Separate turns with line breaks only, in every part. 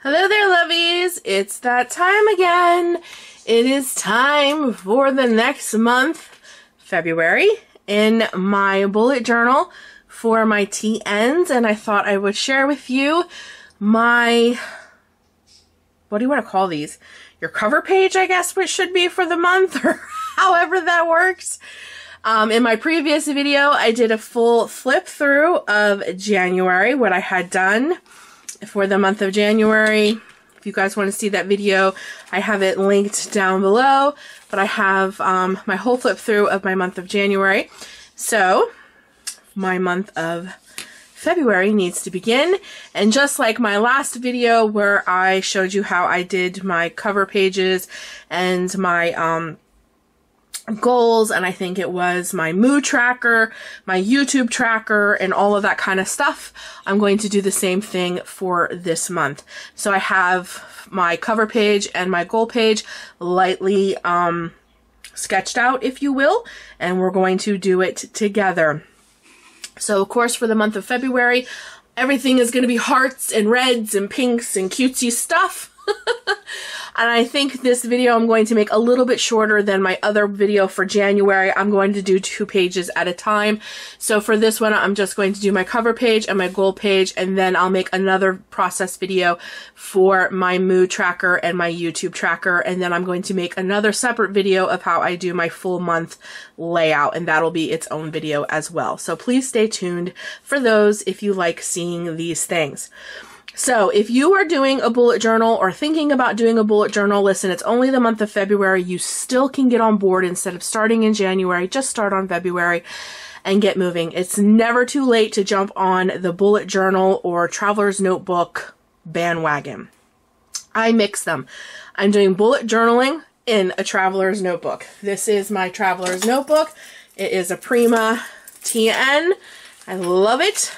Hello there, lovies. It's that time again. It is time for the next month, February, in my bullet journal for my TNs, and I thought I would share with you my, what do you want to call these? Your cover page, I guess, which should be for the month, or however that works. In my previous video, I did a full flip through of January, what I had done for the month of January. If you guys want to see that video, I have it linked down below, but I have my whole flip through of my month of January. So my month of February needs to begin, and just like my last video where I showed you how I did my cover pages and my goals, and I think it was my mood tracker, my YouTube tracker, and all of that kind of stuff, I'm going to do the same thing for this month. So I have my cover page and my goal page lightly sketched out, if you will, and we're going to do it together. So of course for the month of February, everything is going to be hearts and reds and pinks and cutesy stuff. And I think this video I'm going to make a little bit shorter than my other video for January. I'm going to do 2 pages at a time. So for this one, I'm just going to do my cover page and my goal page, and then I'll make another process video for my mood tracker and my YouTube tracker. And then I'm going to make another separate video of how I do my full month layout, and that'll be its own video as well. So please stay tuned for those if you like seeing these things. So if you are doing a bullet journal or thinking about doing a bullet journal, listen, it's only the month of February. You still can get on board. Instead of starting in January, just start on February and get moving. It's never too late to jump on the bullet journal or traveler's notebook bandwagon. I mix them. I'm doing bullet journaling in a traveler's notebook. This is my traveler's notebook. It is a Prima TN. I love it.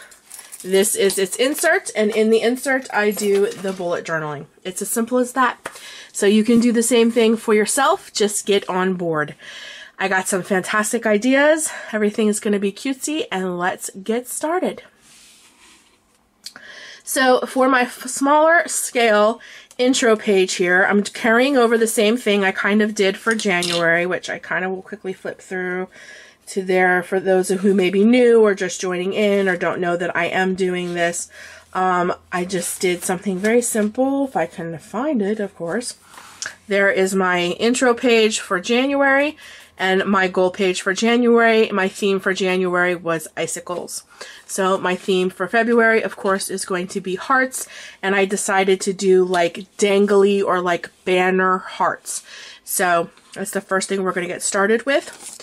This is its insert, and in the insert I do the bullet journaling. It's as simple as that. So you can do the same thing for yourself, just get on board. I got some fantastic ideas. Everything is going to be cutesy, and let's get started. So for my smaller scale intro page here, I'm carrying over the same thing I kind of did for January, which I kind of will quickly flip through to there for those who may be new or just joining in or don't know that I am doing this. I just did something very simple, if I can find it, of course. There is my intro page for January and my goal page for January. My theme for January was icicles. So my theme for February, of course, is going to be hearts, and I decided to do like dangly or like banner hearts. So that's the first thing we're going to get started with.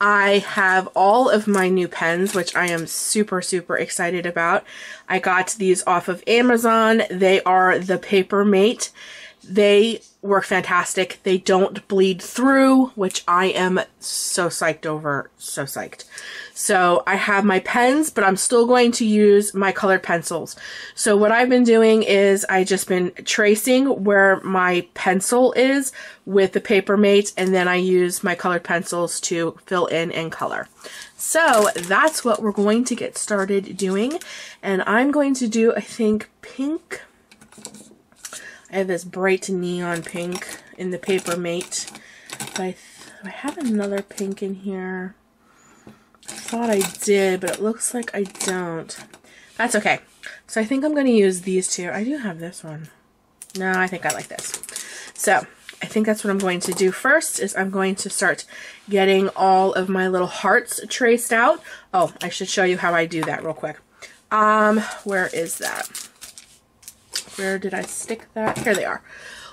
I have all of my new pens, which I am super, super excited about. I got these off of Amazon. They are the Paper Mate. They work fantastic. They don't bleed through, which I am so psyched over. So psyched. So I have my pens, but I'm still going to use my colored pencils. So what I've been doing is I just been tracing where my pencil is with the Paper Mate, and then I use my colored pencils to fill in and color. So that's what we're going to get started doing. And I'm going to do, I think, pink. I have this bright neon pink in the Paper Mate. But I have another pink in here. I thought I did, but it looks like I don't. That's okay. So I think I'm going to use these two. I do have this one. No, I think I like this. So I think that's what I'm going to do first, is I'm going to start getting all of my little hearts traced out. Oh, I should show you how I do that real quick. Where is that? Where did I stick that? Here they are.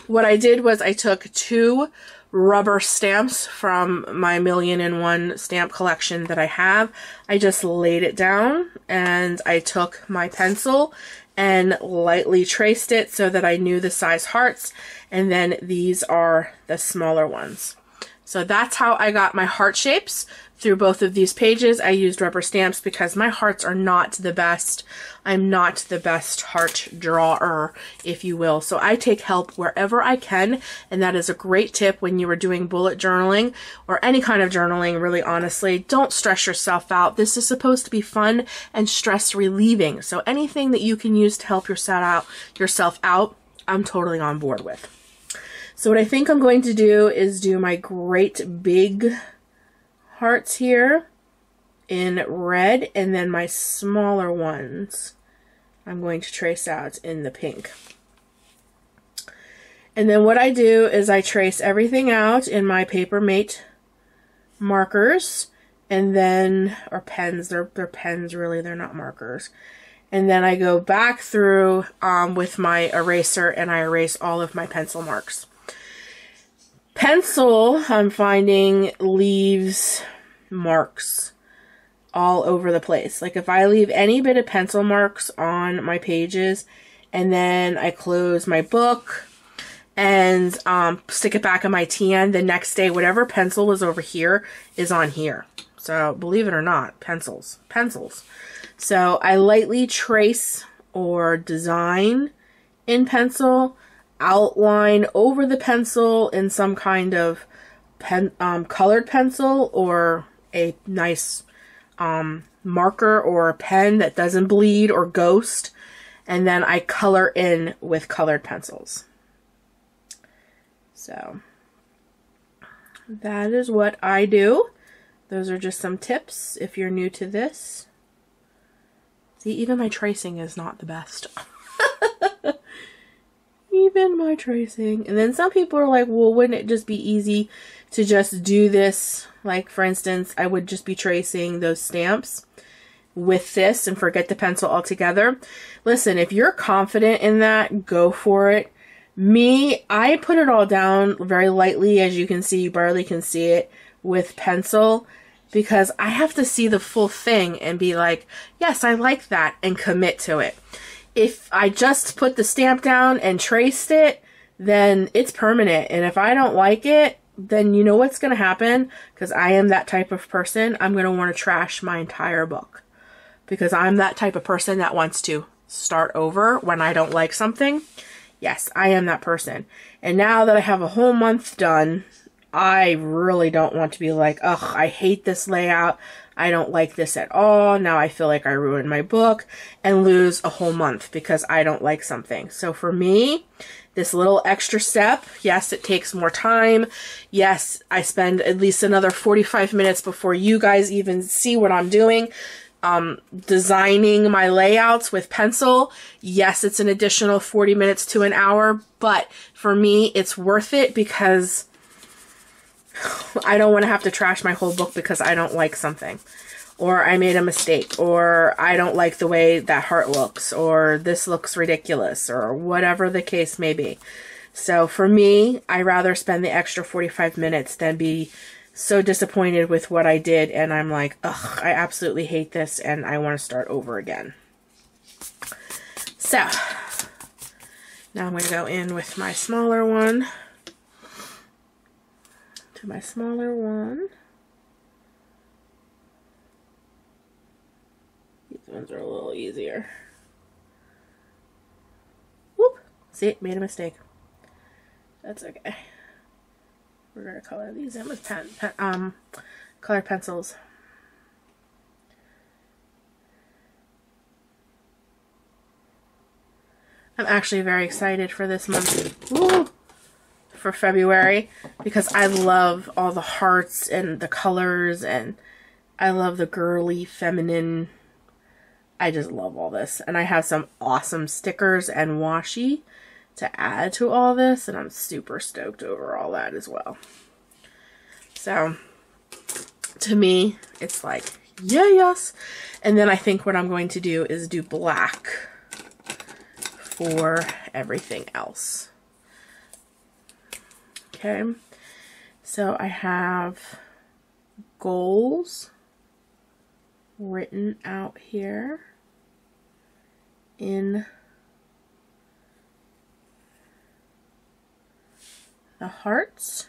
What I did was I took 2 rubber stamps from my 1,000,001 stamp collection that I have. I just laid it down, and I took my pencil and lightly traced it so that I knew the size hearts, and then these are the smaller ones. So that's how I got my heart shapes through both of these pages. I used rubber stamps because my hearts are not the best. I'm not the best heart drawer, if you will. So I take help wherever I can, and that is a great tip when you are doing bullet journaling or any kind of journaling, really honestly. Don't stress yourself out. This is supposed to be fun and stress relieving. So anything that you can use to help yourself out, I'm totally on board with. So what I think I'm going to do is do my great big hearts here in red, and then my smaller ones I'm going to trace out in the pink. And then what I do is I trace everything out in my Papermate markers, and then, or pens, they're pens really, they're not markers. And then I go back through with my eraser and I erase all of my pencil marks. Pencil, I'm finding, leaves marks all over the place. Like if I leave any bit of pencil marks on my pages and then I close my book and stick it back in my TN, the next day whatever pencil was over here is on here. So believe it or not, pencils. So I lightly trace or design in pencil, outline over the pencil in some kind of colored pencil or a nice marker or a pen that doesn't bleed or ghost, and then I color in with colored pencils. So that is what I do. Those are just some tips if you're new to this. See, even my tracing is not the best. Even my tracing. And then some people are like, well, wouldn't it just be easy to just do this? Like, for instance, I would just be tracing those stamps with this and forget the pencil altogether. Listen, if you're confident in that, go for it. Me, I put it all down very lightly. As you can see, you barely can see it with pencil, because I have to see the full thing and be like, yes, I like that, and commit to it. If I just put the stamp down and traced it, then it's permanent. And if I don't like it, then you know what's going to happen, because I am that type of person. I'm going to want to trash my entire book, because I'm that type of person that wants to start over when I don't like something. Yes, I am that person. And now that I have a whole month done, I really don't want to be like, ugh, I hate this layout. I don't like this at all. Now I feel like I ruined my book and lose a whole month because I don't like something. So for me, this little extra step, yes, it takes more time. Yes, I spend at least another 45 minutes before you guys even see what I'm doing. Designing my layouts with pencil. Yes, it's an additional 40 minutes to an hour, but for me, it's worth it because I don't want to have to trash my whole book because I don't like something, or I made a mistake, or I don't like the way that heart looks, or this looks ridiculous, or whatever the case may be. So for me, I rather spend the extra 45 minutes than be so disappointed with what I did and I'm like, ugh, I absolutely hate this and I want to start over again. So now I'm going to go in with my smaller one. To my smaller one. These ones are a little easier. Whoop! See, made a mistake. That's okay. We're going to color these in with colored pencils. I'm actually very excited for this month. Woo! For February, because I love all the hearts and the colors, and I love the girly, feminine. I just love all this. And I have some awesome stickers and washi to add to all this, and I'm super stoked over all that as well. So to me, it's like, yeah, yes. And then I think what I'm going to do is do black for everything else. Okay, so I have goals written out here in the hearts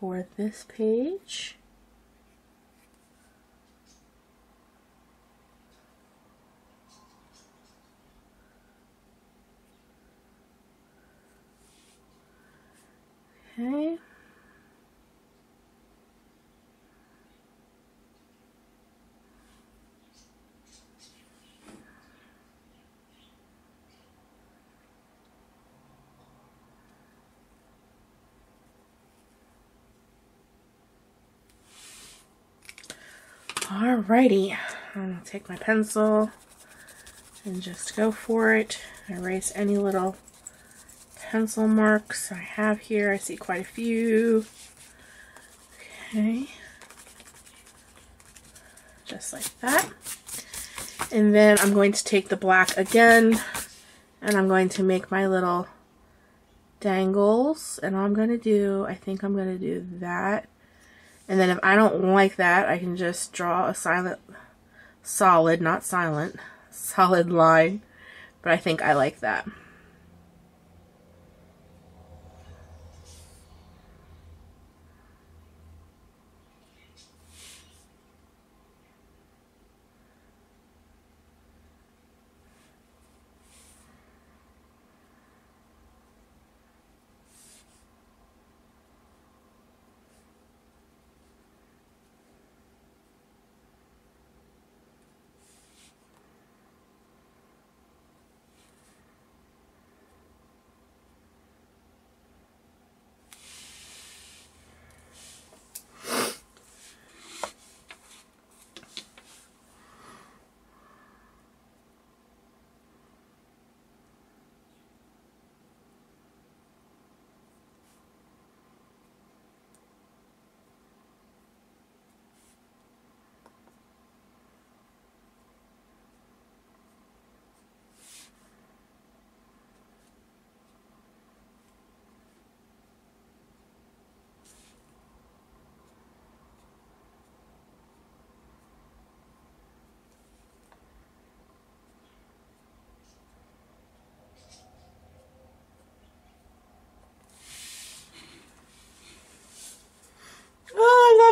for this page. Okay. Alrighty, I'm gonna take my pencil and just go for it. Erase any little pencil marks I have here. I see quite a few. Okay, just like that. And then I'm going to take the black again, and I'm going to make my little dangles. And all I'm going to do, I think I'm going to do that. And then if I don't like that, I can just draw a solid line. But I think I like that.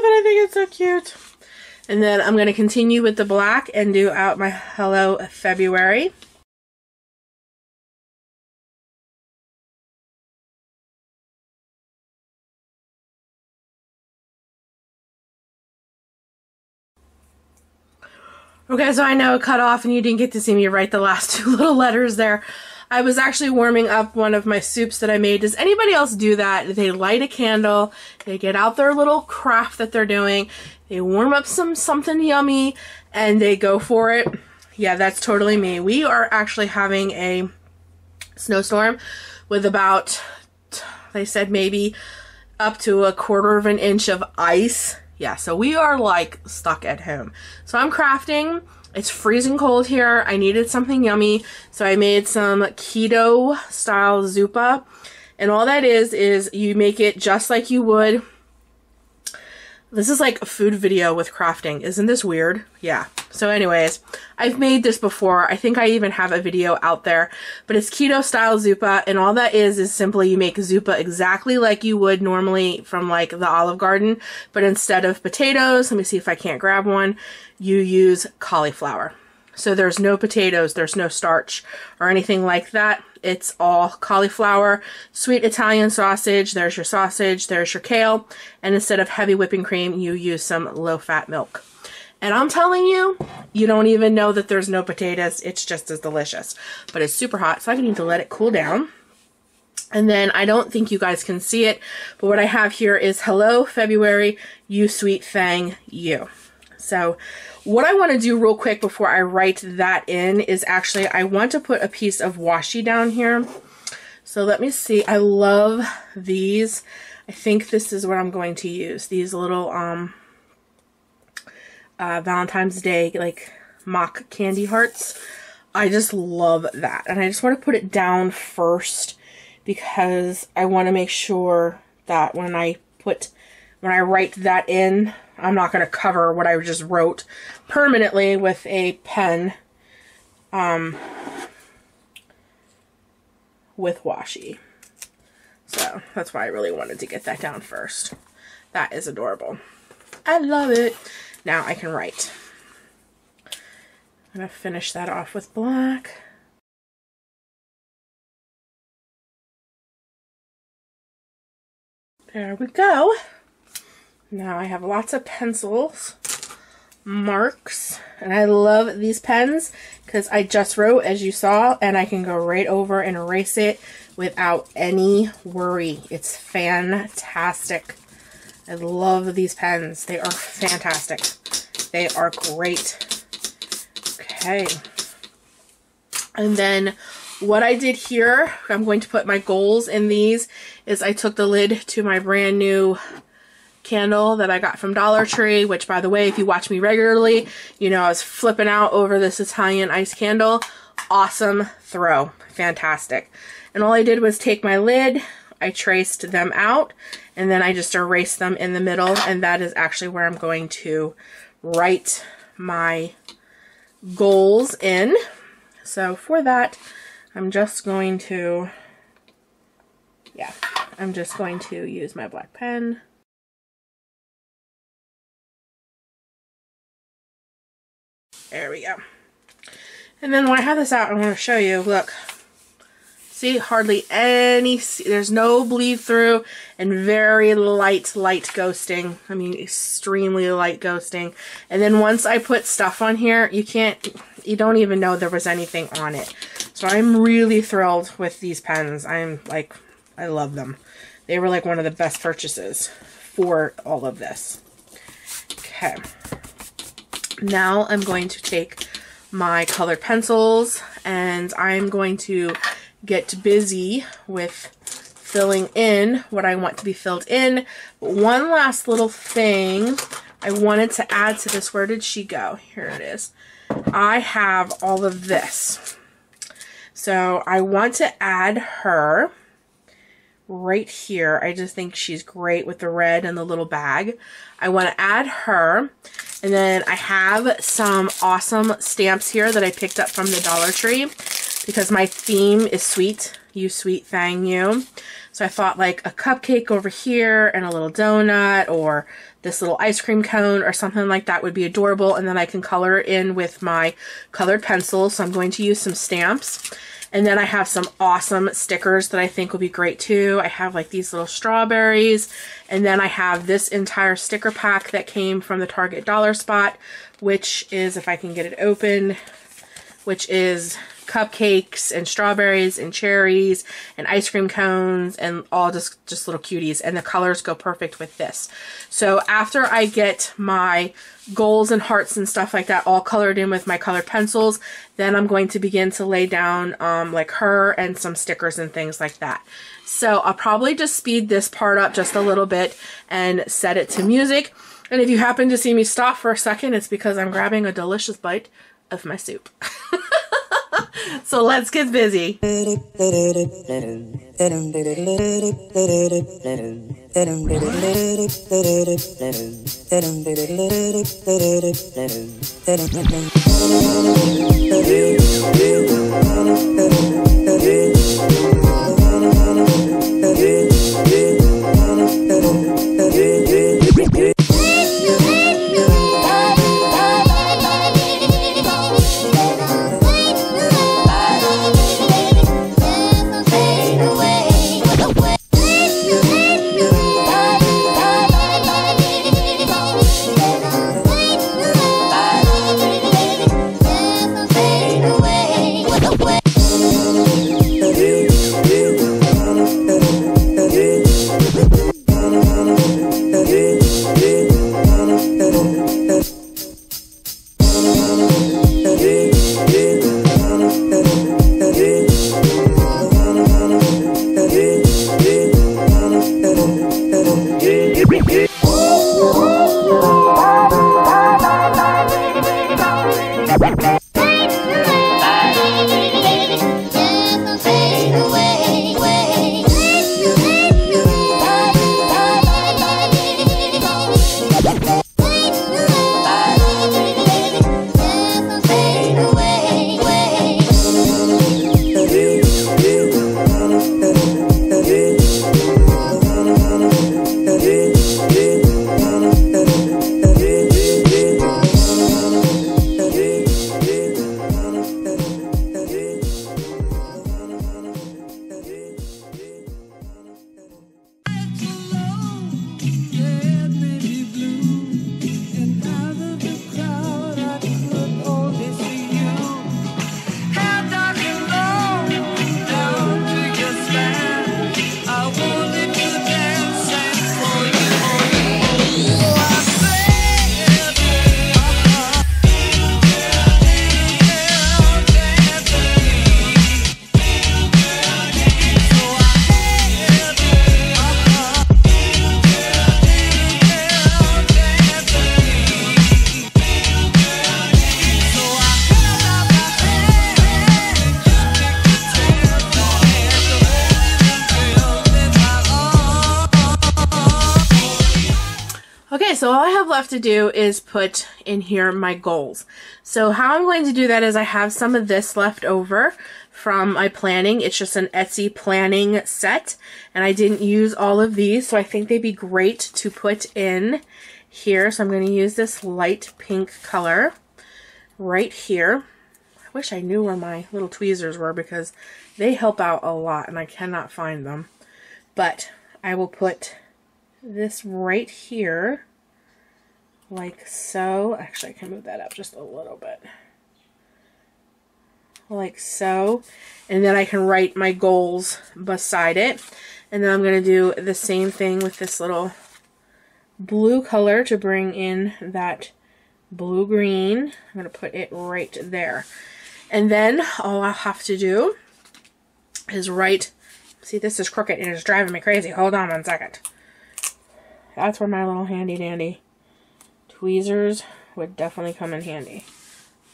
I think it's so cute. And then I'm going to continue with the black and do out my Hello February. Okay, so I know it cut off and you didn't get to see me write the last two little letters there. I was actually warming up one of my soups that I made. Does anybody else do that? They light a candle, they get out their little craft that they're doing, they warm up something yummy, and they go for it. Yeah, that's totally me. We are actually having a snowstorm with about, they said maybe up to 1/4 of an inch of ice. Yeah, so we are like stuck at home. So I'm crafting. It's freezing cold here. I needed something yummy, so I made some keto style zuppa. And all that is you make it just like you would. This is like a food video with crafting. Isn't this weird? Yeah. So anyways, I've made this before. I think I even have a video out there, but it's keto style zuppa, and all that is simply you make zuppa exactly like you would normally from like the Olive Garden, but instead of potatoes, let me see if I can't grab one, you use cauliflower. So there's no potatoes, there's no starch or anything like that. It's all cauliflower, sweet Italian sausage, there's your sausage, there's your kale, and instead of heavy whipping cream, you use some low-fat milk. And I'm telling you, you don't even know that there's no potatoes. It's just as delicious. But it's super hot, so I need to let it cool down. And then I don't think you guys can see it, but what I have here is Hello February, You Sweet Thing, You. So what I want to do real quick before I write that in is actually I want to put a piece of washi down here. So let me see. I love these. I think this is what I'm going to use. These little Valentine's Day like mock candy hearts. I just love that. And I just want to put it down first because I want to make sure that when I write that in, I'm not going to cover what I just wrote permanently with a pen with washi. So that's why I really wanted to get that down first. That is adorable. I love it. Now I can write. I'm going to finish that off with black. There we go. Now I have lots of pencils, marks, and I love these pens because I just wrote, as you saw, and I can go right over and erase it without any worry. It's fantastic. I love these pens. They are fantastic. They are great. Okay. And then what I did here, I'm going to put my goals in these, is I took the lid to my brand new candle that I got from Dollar Tree, which, by the way, if you watch me regularly, you know I was flipping out over this Italian ice candle. Awesome throw. Fantastic. And all I did was take my lid, I traced them out, and then I just erased them in the middle, and that is actually where I'm going to write my goals in. So for that, I'm just going to, I'm just going to use my black pen. There we go. And then when I have this out, I want to show you, look, see, hardly any, there's no bleed through, and very light ghosting. I mean, extremely light ghosting. And then once I put stuff on here, you don't even know there was anything on it. So I'm really thrilled with these pens. I'm like, I love them. They were like one of the best purchases for all of this. Okay. Now I'm going to take my colored pencils and I'm going to get busy with filling in what I want to be filled in. But one last little thing I wanted to add to this. Where did she go? Here it is. I have all of this. So I want to add her right here. I just think she's great with the red and the little bag. I want to add her. And then I have some awesome stamps here that I picked up from the Dollar Tree because my theme is sweet. You sweet thing, you. So I thought like a cupcake over here and a little donut or this little ice cream cone or something like that would be adorable. And then I can color in with my colored pencils. So I'm going to use some stamps. And then I have some awesome stickers that I think will be great too. I have like these little strawberries. And then I have this entire sticker pack that came from the Target Dollar Spot, which is, if I can get it open, which is cupcakes and strawberries and cherries and ice cream cones and all just little cuties. And the colors go perfect with this. So after I get my goals and hearts and stuff like that all colored in with my colored pencils, then I'm going to begin to lay down like her and some stickers and things like that. So I'll probably just speed this part up just a little bit and set it to music. And if you happen to see me stop for a second, it's because I'm grabbing a delicious bite of my soup. So let's get busy. So all I have left to do is put in here my goals. So how I'm going to do that is I have some of this left over from my planning. It's just an Etsy planning set, and I didn't use all of these, so I think they'd be great to put in here. So I'm going to use this light pink color right here. I wish I knew where my little tweezers were because they help out a lot and I cannot find them. But I will put this right here like so. Actually, I can move that up just a little bit. Like so. And then I can write my goals beside it. And then I'm going to do the same thing with this little blue color to bring in that blue-green. I'm going to put it right there. And then all I'll have to do is write, see, this is crooked and it's driving me crazy. Hold on 1 second. That's where my little handy dandy tweezers would definitely come in handy.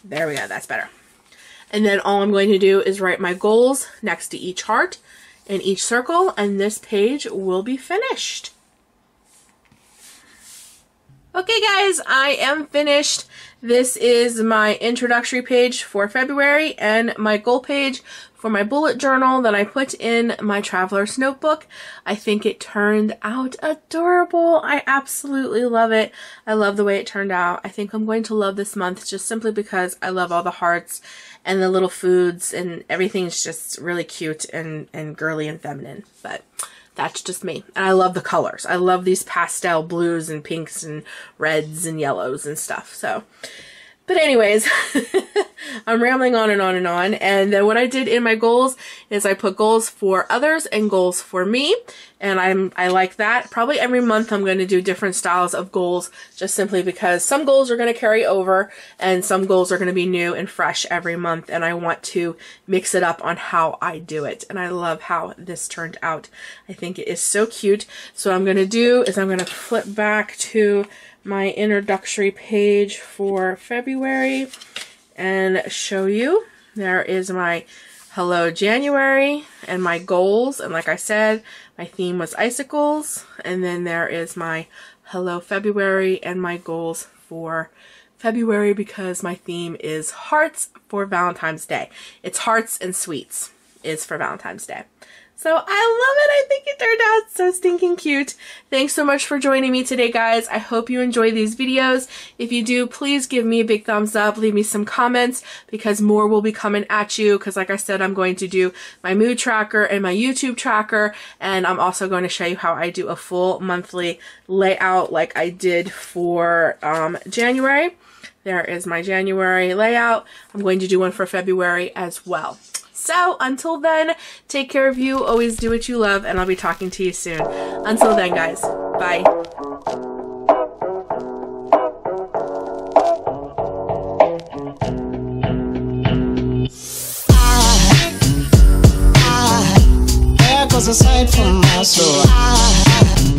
There we go, that's better. And then all I'm going to do is write my goals next to each heart and each circle, and this page will be finished. Okay guys, I am finished. This is my introductory page for February and my goal page for my bullet journal that I put in my traveler's notebook. I think it turned out adorable. I absolutely love it. I love the way it turned out. I think I'm going to love this month just simply because I love all the hearts and the little foods, and everything's just really cute and girly and feminine. But that's just me. And I love the colors. I love these pastel blues and pinks and reds and yellows and stuff. So, but anyways, I'm rambling on and on and on. And then what I did in my goals is I put goals for others and goals for me. And I like that. Probably every month I'm going to do different styles of goals, just simply because some goals are going to carry over and some goals are going to be new and fresh every month. And I want to mix it up on how I do it. And I love how this turned out. I think it is so cute. So what I'm going to do is I'm going to flip back to my introductory page for February and show you. There is my Hello January and my goals, and like I said, my theme was icicles, and then there is my Hello February and my goals for February because my theme is hearts for Valentine's Day. It's hearts and sweets is for Valentine's Day. So I love it. I think it turned out so stinking cute. Thanks so much for joining me today, guys. I hope you enjoy these videos. If you do, please give me a big thumbs up. Leave me some comments because more will be coming at you. Because like I said, I'm going to do my mood tracker and my YouTube tracker. And I'm also going to show you how I do a full monthly layout like I did for January. There is my January layout. I'm going to do one for February as well. So, until then, take care of you, always do what you love, and I'll be talking to you soon. Until then, guys, bye.
There goes a sight from my soul.